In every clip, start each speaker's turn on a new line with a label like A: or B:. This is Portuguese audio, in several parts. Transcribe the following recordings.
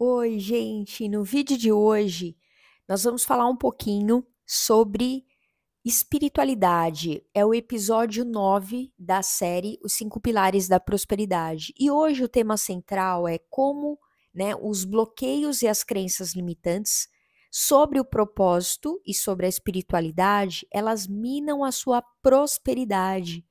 A: Oi, gente! No vídeo de hoje, nós vamos falar um pouquinho sobre espiritualidade. É o episódio 9 da série Os Cinco Pilares da Prosperidade. E hoje o tema central é como, os bloqueios e as crenças limitantes sobre o propósito e sobre a espiritualidade, elas minam a sua prosperidade.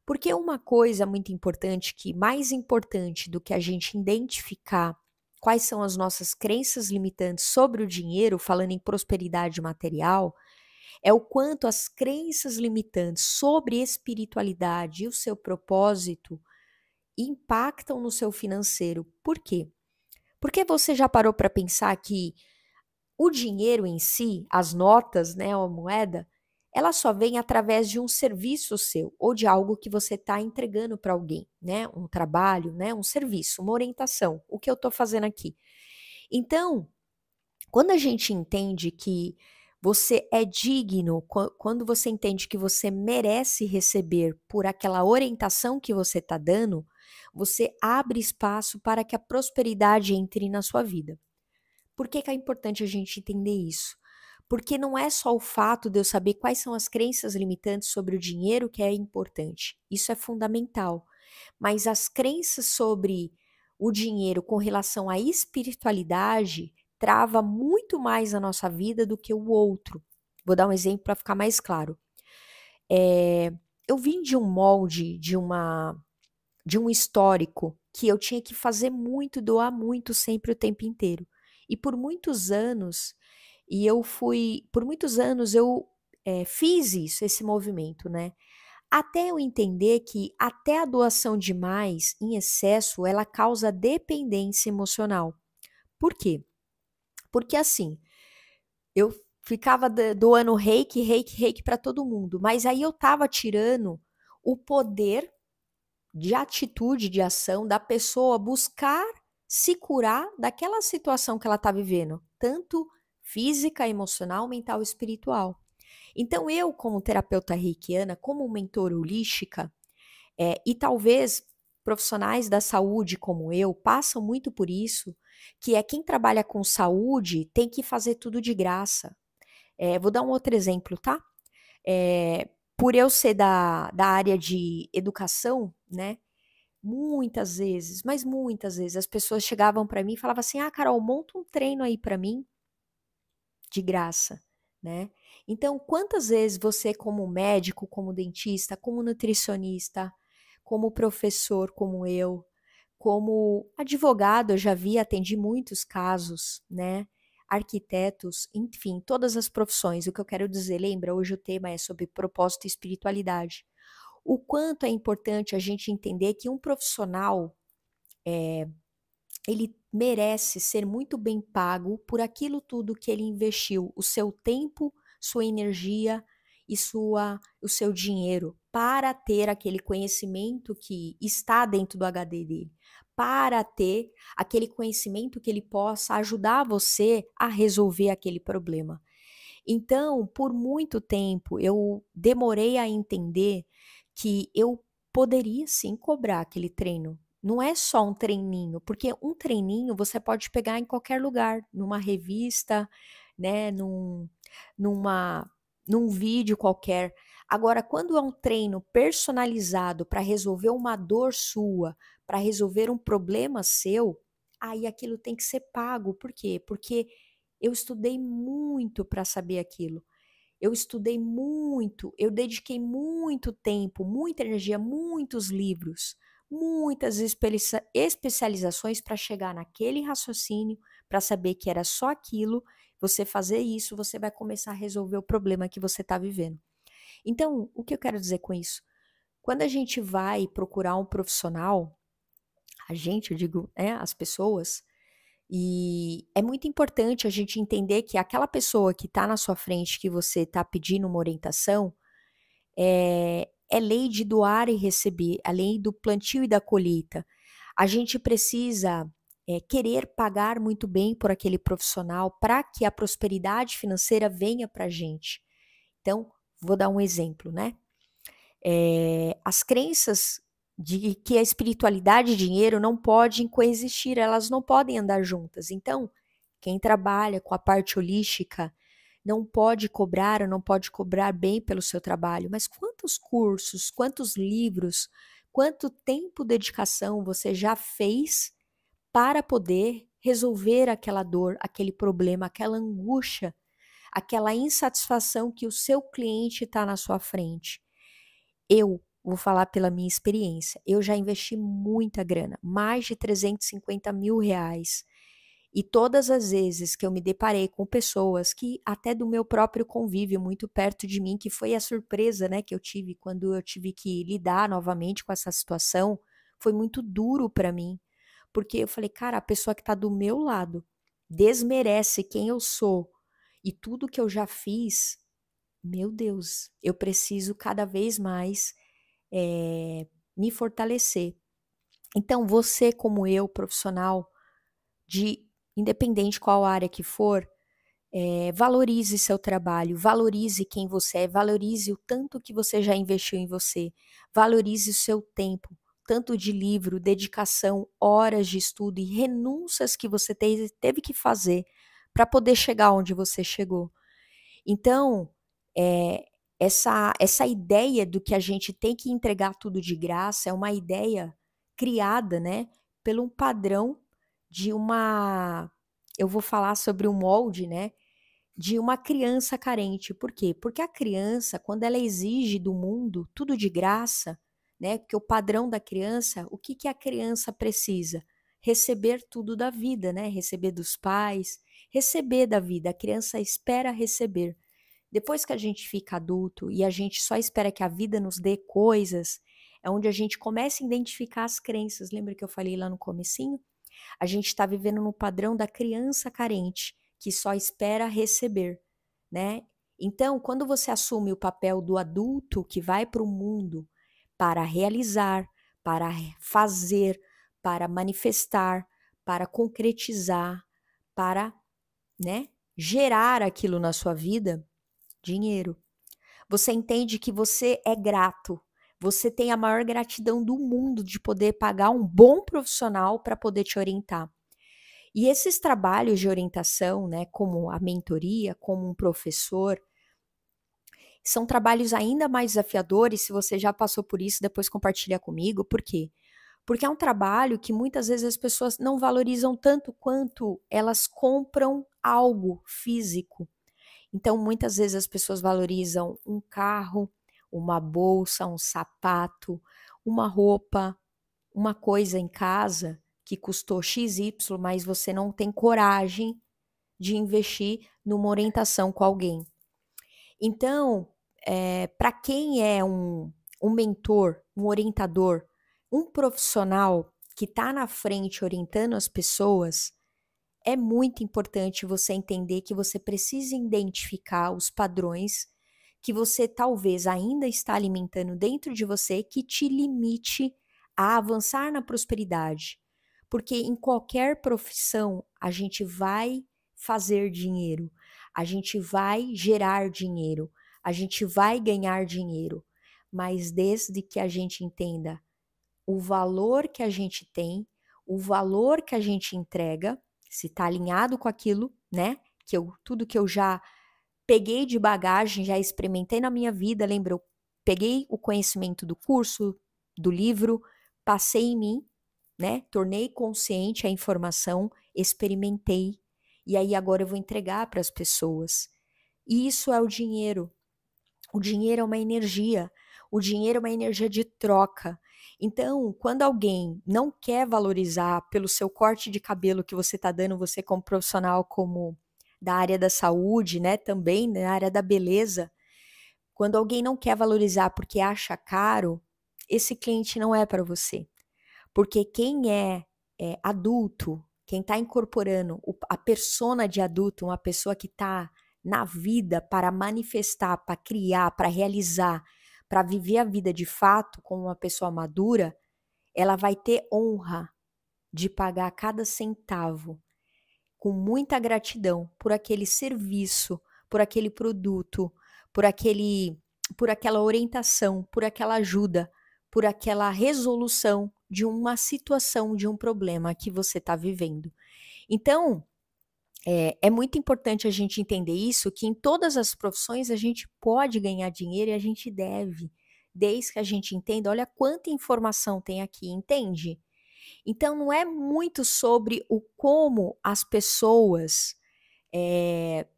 A: Porque uma coisa muito importante, que mais importante do que a gente identificar quais são as nossas crenças limitantes sobre o dinheiro, falando em prosperidade material, é o quanto as crenças limitantes sobre espiritualidade e o seu propósito impactam no seu financeiro. Por quê? Porque você já parou para pensar que o dinheiro em si, as notas, né, a moeda, ela só vem através de um serviço seu ou de algo que você está entregando para alguém, né? Um trabalho, né? Um serviço, uma orientação. O que eu estou fazendo aqui? Então, quando a gente entende que você é digno, quando você entende que você merece receber por aquela orientação que você está dando, você abre espaço para que a prosperidade entre na sua vida. Por que é importante a gente entender isso? Porque não é só o fato de eu saber quais são as crenças limitantes sobre o dinheiro que é importante. Isso é fundamental. Mas as crenças sobre o dinheiro com relação à espiritualidade trava muito mais a nossa vida do que o outro. Vou dar um exemplo para ficar mais claro. É, eu vim de um molde, de um histórico que eu tinha que fazer muito, doar muito sempre o tempo inteiro. E por muitos anos, por muitos anos eu fiz isso, esse movimento, né? Até eu entender que até a doação demais, em excesso, ela causa dependência emocional. Por quê? Porque assim, eu ficava doando reiki, reiki, reiki para todo mundo, mas aí eu tava tirando o poder de atitude, de ação da pessoa buscar se curar daquela situação que ela está vivendo, tanto física, emocional, mental e espiritual. Então, eu, como terapeuta reikiana, como mentora holística, e talvez profissionais da saúde como eu passam muito por isso, que é quem trabalha com saúde tem que fazer tudo de graça. Vou dar um outro exemplo, tá? Por eu ser da área de educação, né? Muitas vezes, mas muitas vezes, as pessoas chegavam para mim e falavam assim: "Ah, Carol, monta um treino aí para mim de graça", né? Então, quantas vezes você, como médico, como dentista, como nutricionista, como professor, como eu, como advogado, eu já vi, atendi muitos casos, né? Arquitetos, enfim, todas as profissões. O que eu quero dizer, lembra? Hoje o tema é sobre propósito e espiritualidade. O quanto é importante a gente entender que um profissional ele merece ser muito bem pago por aquilo tudo que ele investiu, o seu tempo, sua energia e o seu dinheiro para ter aquele conhecimento que está dentro do HD dele, para ter aquele conhecimento que ele possa ajudar você a resolver aquele problema. Então, por muito tempo, eu demorei a entender que eu poderia sim cobrar aquele treino. Não é só um treininho, porque um treininho você pode pegar em qualquer lugar, numa revista, né, numa, num vídeo qualquer. Agora, quando é um treino personalizado para resolver uma dor sua, para resolver um problema seu, aí aquilo tem que ser pago. Por quê? Porque eu estudei muito para saber aquilo. Eu estudei muito, eu dediquei muito tempo, muita energia, muitos livros, muitas especializações para chegar naquele raciocínio, para saber que era só aquilo. Você fazer isso, você vai começar a resolver o problema que você está vivendo. Então, o que eu quero dizer com isso? Quando a gente vai procurar um profissional, a gente, eu digo, as pessoas, e é muito importante a gente entender que aquela pessoa que está na sua frente, que você está pedindo uma orientação, é lei de doar e receber, a lei do plantio e da colheita. A gente precisa querer pagar muito bem por aquele profissional para que a prosperidade financeira venha para a gente. Então, vou dar um exemplo, né? As crenças de que a espiritualidade e dinheiro não podem coexistir, elas não podem andar juntas. Então, quem trabalha com a parte holística não pode cobrar ou não pode cobrar bem pelo seu trabalho. Mas quantos cursos, quantos livros, quanto tempo, dedicação você já fez para poder resolver aquela dor, aquele problema, aquela angústia, aquela insatisfação que o seu cliente está na sua frente? Eu vou falar pela minha experiência. Eu já investi muita grana, mais de 350 mil reais. E todas as vezes que eu me deparei com pessoas que, até do meu próprio convívio, muito perto de mim, que foi a surpresa, né, que eu tive quando eu tive que lidar novamente com essa situação, foi muito duro para mim. Porque eu falei, cara, a pessoa que está do meu lado desmerece quem eu sou e tudo que eu já fiz. Meu Deus, eu preciso cada vez mais me fortalecer. Então, você, como eu, profissional, de independente qual área que for, valorize seu trabalho, valorize quem você é, valorize o tanto que você já investiu em você, valorize o seu tempo, tanto de livro, dedicação, horas de estudo e renúncias que você teve que fazer para poder chegar onde você chegou. Então, eh, essa ideia do que a gente tem que entregar tudo de graça é uma ideia criada, né, pelo um padrão de uma, eu vou falar sobre o molde, né, de uma criança carente. Por quê? Porque a criança, quando ela exige do mundo tudo de graça, né, porque o padrão da criança, o que que a criança precisa? Receber tudo da vida, né, receber dos pais, receber da vida. A criança espera receber. Depois que a gente fica adulto e a gente só espera que a vida nos dê coisas, é onde a gente começa a identificar as crenças. Lembra que eu falei lá no comecinho? A gente está vivendo no padrão da criança carente, que só espera receber, né? Então, quando você assume o papel do adulto que vai para o mundo para realizar, para fazer, para manifestar, para concretizar, para, né, gerar aquilo na sua vida, dinheiro. Você entende que você é grato. Você tem a maior gratidão do mundo de poder pagar um bom profissional para poder te orientar. E esses trabalhos de orientação, né, como a mentoria, como um professor, são trabalhos ainda mais desafiadores. Se você já passou por isso, depois compartilha comigo. Por quê? Porque é um trabalho que muitas vezes as pessoas não valorizam tanto quanto elas compram algo físico. Então, muitas vezes as pessoas valorizam um carro, uma bolsa, um sapato, uma roupa, uma coisa em casa que custou XY, mas você não tem coragem de investir numa orientação com alguém. Então, para quem é um mentor, um orientador, um profissional que está na frente orientando as pessoas, é muito importante você entender que você precisa identificar os padrões que você talvez ainda está alimentando dentro de você que te limite a avançar na prosperidade. Porque em qualquer profissão a gente vai fazer dinheiro, a gente vai gerar dinheiro, a gente vai ganhar dinheiro, mas desde que a gente entenda o valor que a gente tem, o valor que a gente entrega, se está alinhado com aquilo, né? Tudo que eu já peguei de bagagem, já experimentei na minha vida, lembra? Eu peguei o conhecimento do curso, do livro, passei em mim, né? Tornei consciente a informação, experimentei, e aí agora eu vou entregar para as pessoas. E isso é o dinheiro. O dinheiro é uma energia. O dinheiro é uma energia de troca. Então, quando alguém não quer valorizar pelo seu corte de cabelo que você está dando, você como profissional, como da área da saúde, né, também na área da beleza, quando alguém não quer valorizar porque acha caro, esse cliente não é para você. Porque quem é adulto, quem está incorporando a persona de adulto, uma pessoa que está na vida para manifestar, para criar, para realizar, para viver a vida de fato como uma pessoa madura, ela vai ter honra de pagar cada centavo com muita gratidão por aquele serviço, por aquele produto, por aquela orientação, por aquela ajuda, por aquela resolução de uma situação, de um problema que você está vivendo. Então, é muito importante a gente entender isso, que em todas as profissões a gente pode ganhar dinheiro e a gente deve, desde que a gente entenda, olha quanta informação tem aqui, entende? Então não é muito sobre o como as pessoas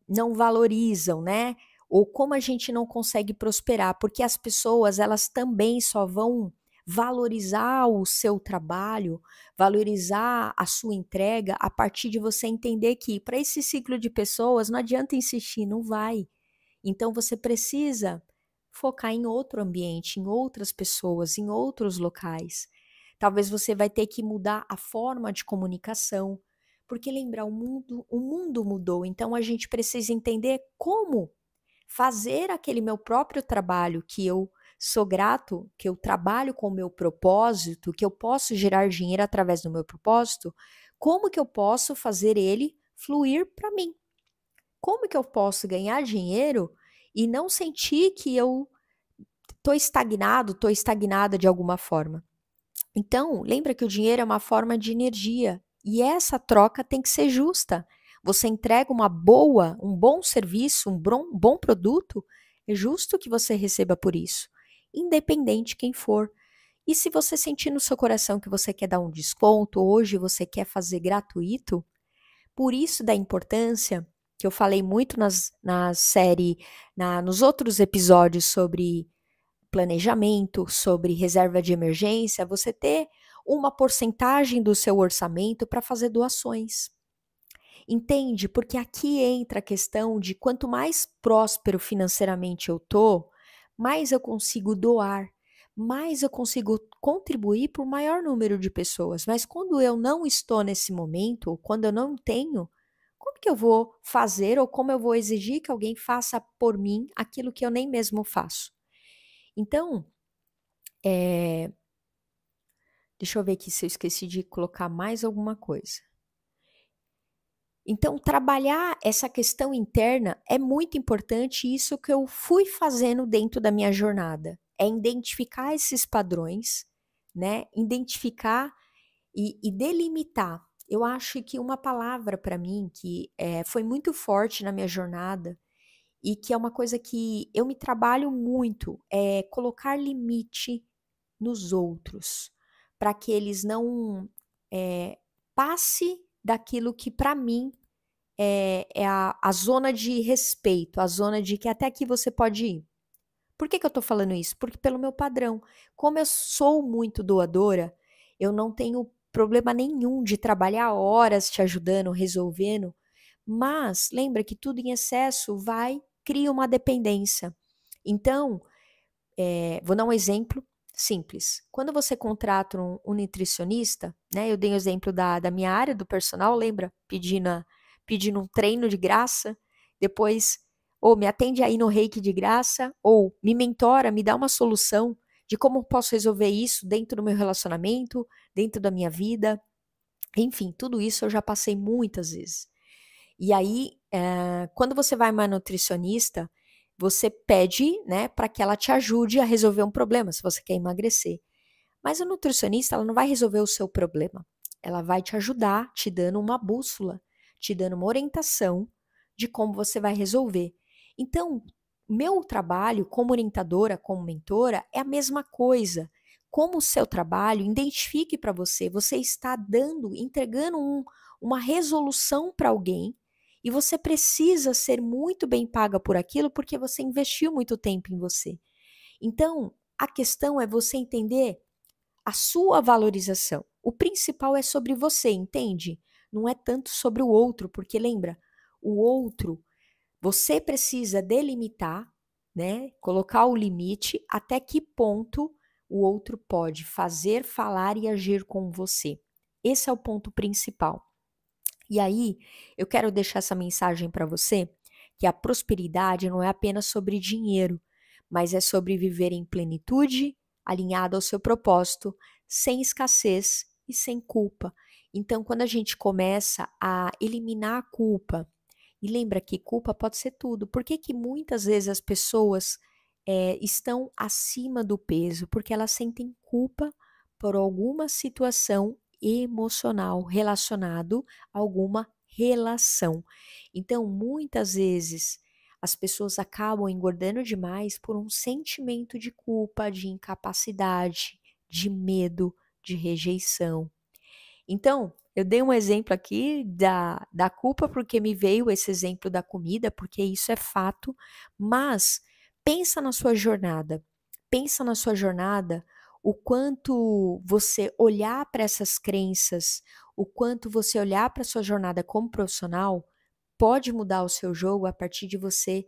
A: não valorizam, né? Ou como a gente não consegue prosperar, porque as pessoas elas também só vão valorizar o seu trabalho, valorizar a sua entrega a partir de você entender que para esse ciclo de pessoas não adianta insistir, não vai. Então você precisa focar em outro ambiente, em outras pessoas, em outros locais. Talvez você vai ter que mudar a forma de comunicação, porque lembrar o mundo mudou, então a gente precisa entender como fazer aquele meu próprio trabalho que eu sou grato, que eu trabalho com o meu propósito, que eu posso gerar dinheiro através do meu propósito, como que eu posso fazer ele fluir para mim? Como que eu posso ganhar dinheiro e não sentir que eu estou estagnado, estou estagnada de alguma forma? Então, lembra que o dinheiro é uma forma de energia e essa troca tem que ser justa. Você entrega um bom serviço, um bom produto, é justo que você receba por isso, independente quem for. E se você sentir no seu coração que você quer dar um desconto, hoje você quer fazer gratuito, por isso da importância que eu falei muito na série, nos outros episódios sobre planejamento, sobre reserva de emergência, você ter uma porcentagem do seu orçamento para fazer doações. Entende? Porque aqui entra a questão de quanto mais próspero financeiramente eu tô, mais eu consigo doar, mais eu consigo contribuir para o maior número de pessoas. Mas quando eu não estou nesse momento, ou quando eu não tenho, como que eu vou fazer ou como eu vou exigir que alguém faça por mim aquilo que eu nem mesmo faço? Então, deixa eu ver aqui se eu esqueci de colocar mais alguma coisa. Então, trabalhar essa questão interna é muito importante, e isso que eu fui fazendo dentro da minha jornada. É identificar esses padrões, né? Identificar e delimitar. Eu acho que uma palavra para mim que foi muito forte na minha jornada e que é uma coisa que eu me trabalho muito é colocar limite nos outros, para que eles não passe daquilo que para mim é a zona de respeito, a zona de que até aqui você pode ir. Por que eu tô falando isso? Porque pelo meu padrão, como eu sou muito doadora, eu não tenho problema nenhum de trabalhar horas te ajudando, resolvendo, mas lembra que tudo em excesso cria uma dependência. Então, vou dar um exemplo simples. Quando você contrata um nutricionista, né? Eu dei o exemplo da minha área, do personal, lembra? Pedindo um treino de graça, depois, ou me atende aí no Reiki de graça, ou me mentora, me dá uma solução de como eu posso resolver isso dentro do meu relacionamento, dentro da minha vida. Enfim, tudo isso eu já passei muitas vezes. E aí, quando você vai a uma nutricionista, você pede, né, para que ela te ajude a resolver um problema, se você quer emagrecer. Mas a nutricionista, ela não vai resolver o seu problema. Ela vai te ajudar, te dando uma bússola, te dando uma orientação de como você vai resolver. Então, meu trabalho como orientadora, como mentora, é a mesma coisa. Como o seu trabalho, identifique para você, você está entregando uma resolução para alguém e você precisa ser muito bem paga por aquilo porque você investiu muito tempo em você. Então, a questão é você entender a sua valorização. O principal é sobre você, entende? Não é tanto sobre o outro, porque lembra, o outro, você precisa delimitar, né? Colocar o limite até que ponto o outro pode fazer, falar e agir com você. Esse é o ponto principal. E aí, eu quero deixar essa mensagem para você, que a prosperidade não é apenas sobre dinheiro, mas é sobre viver em plenitude, alinhado ao seu propósito, sem escassez e sem culpa. Então, quando a gente começa a eliminar a culpa, e lembra que culpa pode ser tudo, por que que muitas vezes as pessoas estão acima do peso, porque elas sentem culpa por alguma situação emocional relacionado a alguma relação. Então, muitas vezes, as pessoas acabam engordando demais por um sentimento de culpa, de incapacidade, de medo, de rejeição. Então, eu dei um exemplo aqui da culpa, porque me veio esse exemplo da comida, porque isso é fato, mas pensa na sua jornada. Pensa na sua jornada o quanto você olhar para essas crenças, o quanto você olhar para a sua jornada como profissional, pode mudar o seu jogo a partir de você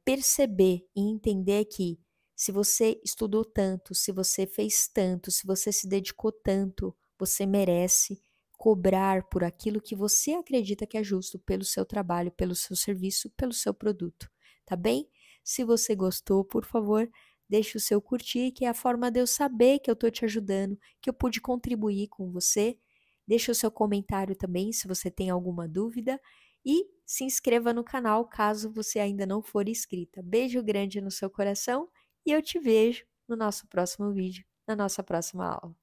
A: perceber e entender que se você estudou tanto, se você fez tanto, se você se dedicou tanto, você merece cobrar por aquilo que você acredita que é justo pelo seu trabalho, pelo seu serviço, pelo seu produto, tá bem? Se você gostou, por favor, deixe o seu curtir, que é a forma de eu saber que eu tô te ajudando, que eu pude contribuir com você. Deixe o seu comentário também, se você tem alguma dúvida. E se inscreva no canal caso você ainda não for inscrita. Beijo grande no seu coração e eu te vejo no nosso próximo vídeo, na nossa próxima aula.